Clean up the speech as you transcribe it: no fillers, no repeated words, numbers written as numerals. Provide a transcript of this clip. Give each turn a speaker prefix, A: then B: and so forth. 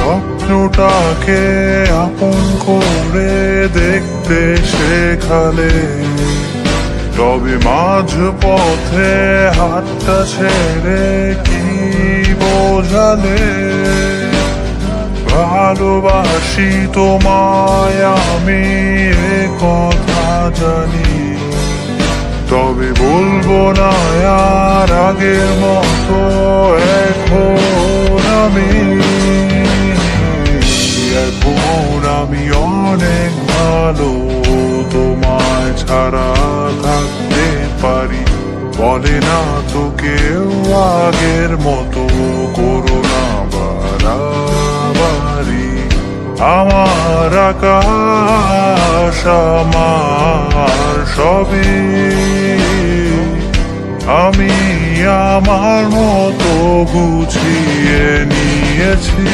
A: স্বপ্নটাকে আপন করে দেখতে শেখালে, তবে মাঝ পথে হাতটা ছেড়ে কি বোঝালে। ভালোবাসি তোমায় আমি, এ কথা জানি, তবে বলবো না আর আগের মতো এখন আমি অনেক ভালো। তোমায় ছাড়া থাকতে পারি, বলে না তো কেউ আগের মতো করো না বাড়াবাড়ি। আমার আকাশ আমার সবই, আমি আমার মতো গুছিয়ে নিয়েছি।